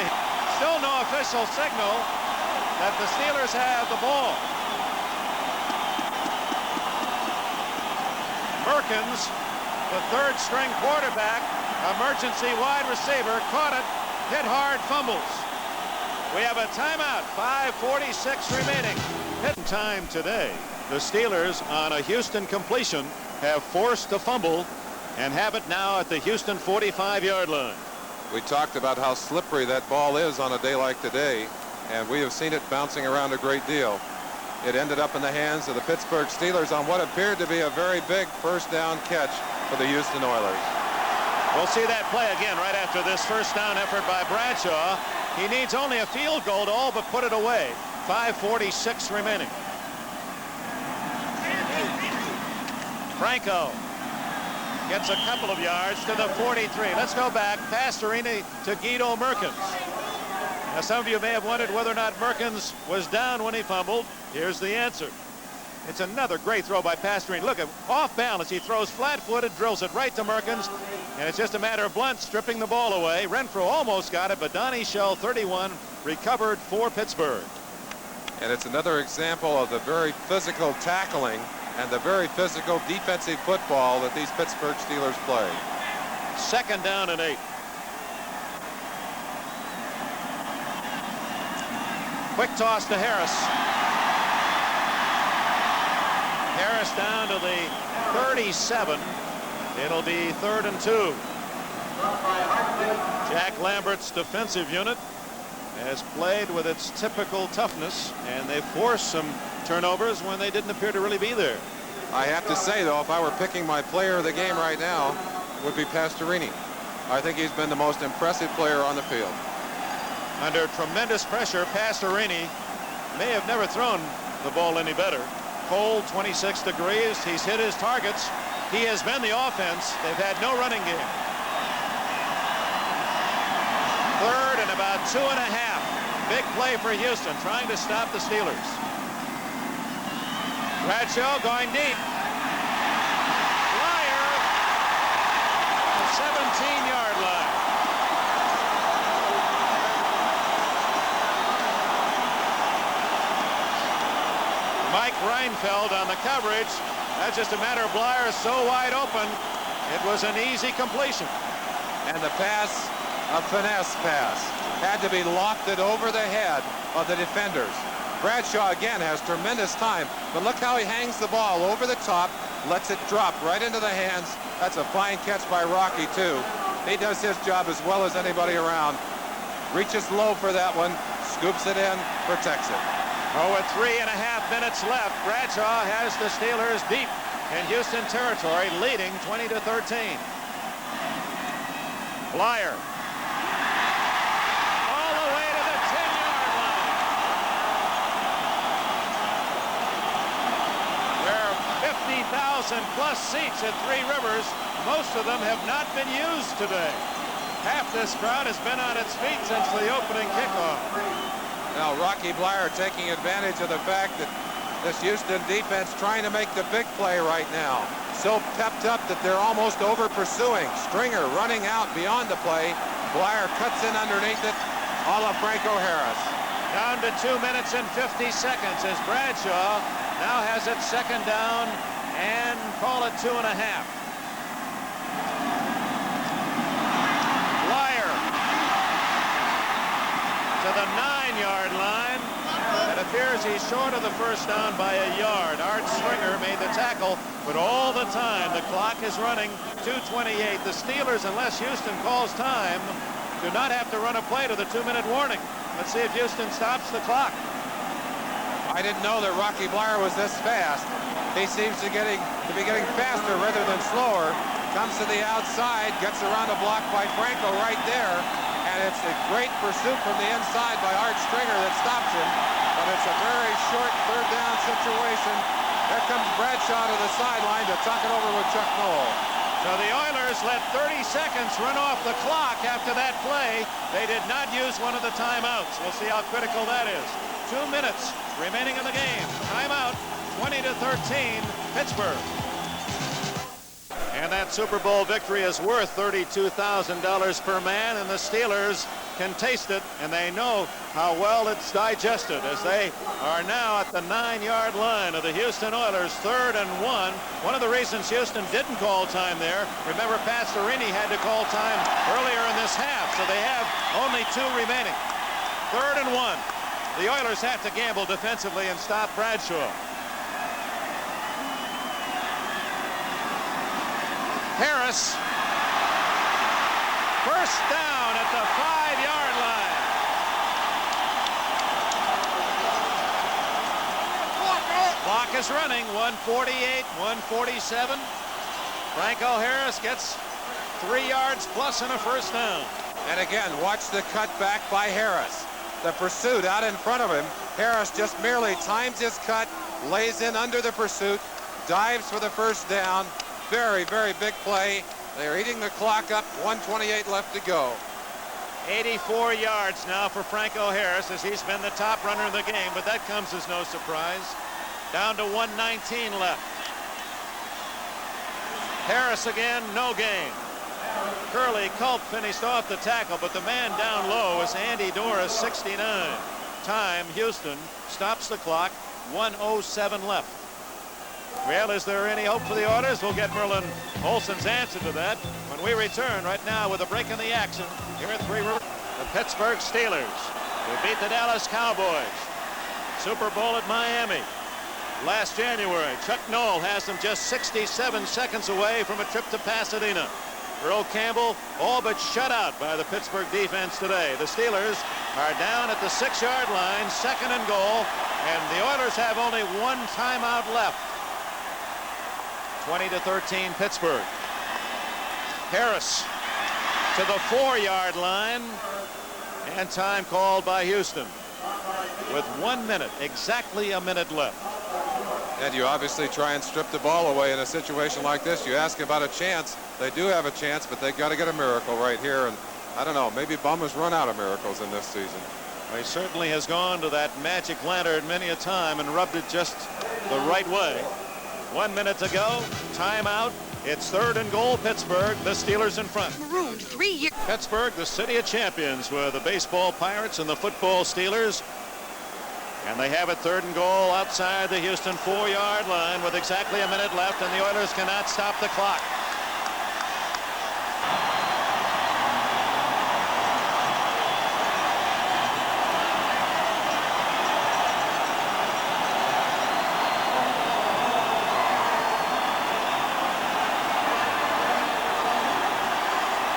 to still no official signal that the Steelers have the ball. Merkins, the third-string quarterback, emergency wide receiver, caught it, hit hard, fumbles. We have a timeout, 5:46 remaining. Hit time today. The Steelers, on a Houston completion, have forced a fumble and have it now at the Houston 45-yard line. We talked about how slippery that ball is on a day like today, and we have seen it bouncing around a great deal. It ended up in the hands of the Pittsburgh Steelers on what appeared to be a very big first down catch for the Houston Oilers. We'll see that play again right after this first down effort by Bradshaw. He needs only a field goal to all but put it away. 5:46 remaining. Franco gets a couple of yards to the 43. Let's go back. Pastorini to Guido Merkins. Now, some of you may have wondered whether or not Merkins was down when he fumbled. Here's the answer. It's another great throw by Pastorini. Look, off balance, he throws flat-footed, drills it right to Merkins, and it's just a matter of Blunt stripping the ball away. Renfro almost got it, but Donnie Shell, 31, recovered for Pittsburgh. And it's another example of the very physical tackling and the very physical defensive football that these Pittsburgh Steelers play. Second down and 8. Quick toss to Harris. Harris down to the 37. It'll be 3rd and 2. Jack Lambert's defensive unit has played with its typical toughness, and they've forced some turnovers when they didn't appear to really be there. I have to say, though, if I were picking my player of the game right now, it would be Pastorini. I think he's been the most impressive player on the field. Under tremendous pressure, Pastorini may have never thrown the ball any better. Cold, 26 degrees. He's hit his targets. He has been the offense. They've had no running game. 3rd and about 2.5. Big play for Houston, trying to stop the Steelers. Bradshaw going deep. Flyer, the 17-yard line. Mike Reinfeld on the coverage. That's just a matter of Blyer so wide open. It was an easy completion. And the pass, a finesse pass, had to be lofted over the head of the defenders. Bradshaw again has tremendous time, but look how he hangs the ball over the top, lets it drop right into the hands. That's a fine catch by Rocky, too. He does his job as well as anybody around. Reaches low for that one, scoops it in, protects it. Oh, with 3.5 minutes left, Bradshaw has the Steelers deep in Houston territory, leading 20-13. Blyer. All the way to the 10-yard line. There are 50,000 plus seats at Three Rivers. Most of them have not been used today. Half this crowd has been on its feet since the opening kickoff. Now Rocky Blyer taking advantage of the fact that this Houston defense trying to make the big play right now. So pepped up that they're almost over pursuing. Stringer running out beyond the play. Blyer cuts in underneath it, a la Franco Harris. Down to 2 minutes and 50 seconds as Bradshaw now has it second down and call it 2.5. Blyer to the 9-yard line. It appears he's short of the first down by a yard. Art Stringer made the tackle, but all the time the clock is running. 2:28. The Steelers, unless Houston calls time, do not have to run a play to the 2-minute warning. Let's see if Houston stops the clock. I didn't know that Rocky Blyer was this fast. He seems to be getting faster rather than slower. Comes to the outside, gets around a block by Franco right there. And it's a great pursuit from the inside by Art Stringer that stops him. But it's a very short third down situation. There comes Bradshaw to the sideline to talk it over with Chuck Noll. So the Oilers let 30 seconds run off the clock after that play. They did not use one of the timeouts. We'll see how critical that is. 2 minutes remaining in the game. Timeout, 20-13, Pittsburgh. And that Super Bowl victory is worth $32,000 per man, and the Steelers can taste it, and they know how well it's digested as they are now at the 9-yard line of the Houston Oilers, 3rd and 1. One of the reasons Houston didn't call time there, remember Pastorini had to call time earlier in this half, so they have only 2 remaining. 3rd and 1. The Oilers have to gamble defensively and stop Bradshaw. Harris, first down at the 5-yard line. Clock is running, 1:48, 1:47. Franco Harris gets 3 yards plus and a first down. And again, watch the cutback by Harris. The pursuit out in front of him. Harris just merely times his cut, lays in under the pursuit, dives for the first down. Very, very big play. They're eating the clock up. 1:28 left to go. 84 yards now for Franco Harris, as he's been the top runner in the game, but that comes as no surprise. Down to 1:19 left. Harris again, no gain. Curly Culp finished off the tackle, but the man down low is Andy Doris, 69. Time, Houston stops the clock, 1:07 left. Well, is there any hope for the Oilers? We'll get Merlin Olsen's answer to that when we return right now with a break in the action here at Three Rivers. The Pittsburgh Steelers, who beat the Dallas Cowboys. Super Bowl at Miami last January. Chuck Noll has them just 67 seconds away from a trip to Pasadena. Earl Campbell all but shut out by the Pittsburgh defense today. The Steelers are down at the 6-yard line, 2nd and goal, and the Oilers have only 1 timeout left. 20-13 Pittsburgh. Harris to the 4-yard line, and time called by Houston with 1 minute, exactly a minute left. And you obviously try and strip the ball away in a situation like this. You ask about a chance. They do have a chance, but they got to get a miracle right here. And I don't know, maybe Bum has run out of miracles in this season. He certainly has gone to that magic lantern many a time and rubbed it just the right way. 1 minute to go, timeout. It's 3rd and goal, Pittsburgh. The Steelers in front. Maroon, 3 years. Pittsburgh, the city of champions, with the baseball Pirates and the football Steelers. And they have it 3rd and goal outside the Houston 4-yard line with exactly a minute left, and the Oilers cannot stop the clock.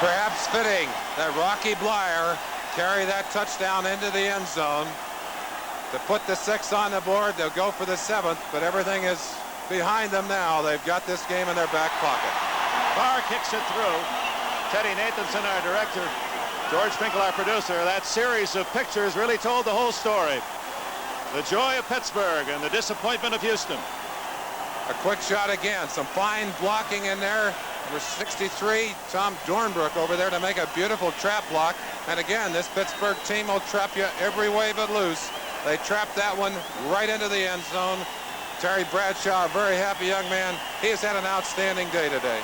Perhaps fitting that Rocky Bleier carry that touchdown into the end zone. To put the 6 on the board, they'll go for the 7th, but everything is behind them now. They've got this game in their back pocket. Barr kicks it through. Teddy Nathanson, our director, George Finkel, our producer. That series of pictures really told the whole story. The joy of Pittsburgh and the disappointment of Houston. A quick shot again. Some fine blocking in there. Number 63, Tom Dornbrook over there to make a beautiful trap block. And again, this Pittsburgh team will trap you every way but loose. They trapped that one right into the end zone. Terry Bradshaw, a very happy young man. He has had an outstanding day today.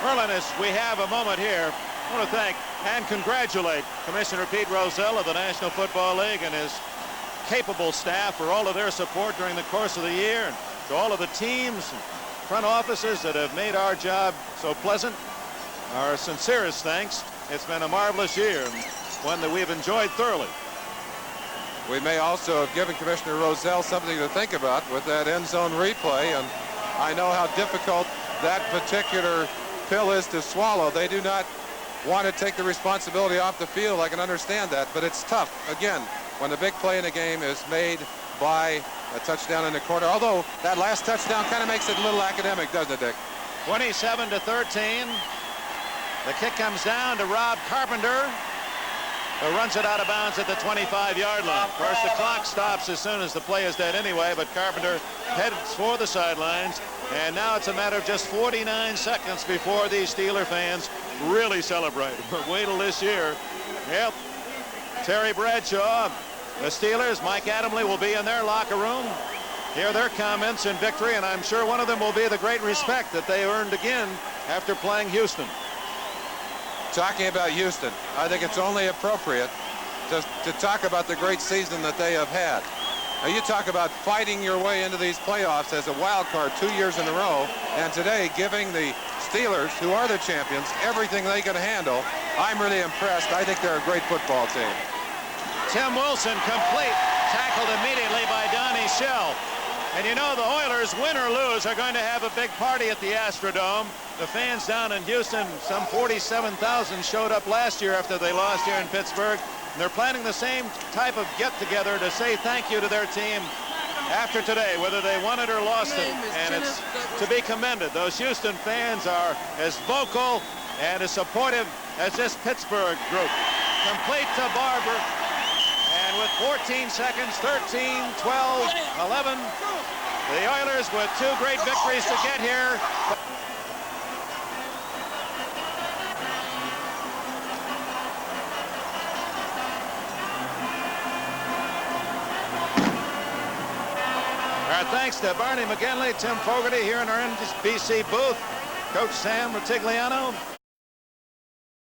Merlin, as we have a moment here, I want to thank and congratulate Commissioner Pete Rozelle of the National Football League and his capable staff for all of their support during the course of the year, and to all of the teams and front offices that have made our job so pleasant. Our sincerest thanks. It's been a marvelous year, and one that we've enjoyed thoroughly. We may also have given Commissioner Rozelle something to think about with that end zone replay, and I know how difficult that particular pill is to swallow. They do not want to take the responsibility off the field. I can understand that, but it's tough. Again, when the big play in the game is made by a touchdown in the corner, although that last touchdown kind of makes it a little academic, doesn't it, Dick? 27-13. The kick comes down to Rob Carpenter, who runs it out of bounds at the 25-yard line. Of course, the clock stops as soon as the play is dead anyway, but Carpenter heads for the sidelines, and now it's a matter of just 49 seconds before these Steeler fans really celebrate. But wait till this year. Yep, Terry Bradshaw, the Steelers, Mike Adamle will be in their locker room. hear their comments in victory, and I'm sure one of them will be the great respect that they earned again after playing Houston. Talking about Houston, I think it's only appropriate to talk about the great season that they have had. Now, you talk about fighting your way into these playoffs as a wild card 2 years in a row, and today giving the Steelers, who are the champions, everything they can handle. I'm really impressed. I think they're a great football team. Tim Wilson complete, tackled immediately by Donnie Shell. And you know, the Oilers, win or lose, are going to have a big party at the Astrodome. The fans down in Houston, some 47,000 showed up last year after they lost here in Pittsburgh. And they're planning the same type of get-together to say thank you to their team after today, whether they won it or lost it. And it's to be commended. Those Houston fans are as vocal and as supportive as this Pittsburgh group. Complete to Barber. And with 14 seconds, 13, 12, 11, the Oilers with two great victories to get here. Our thanks to Barney McGinley, Tim Fogarty here in our NBC booth, Coach Sam Rutigliano.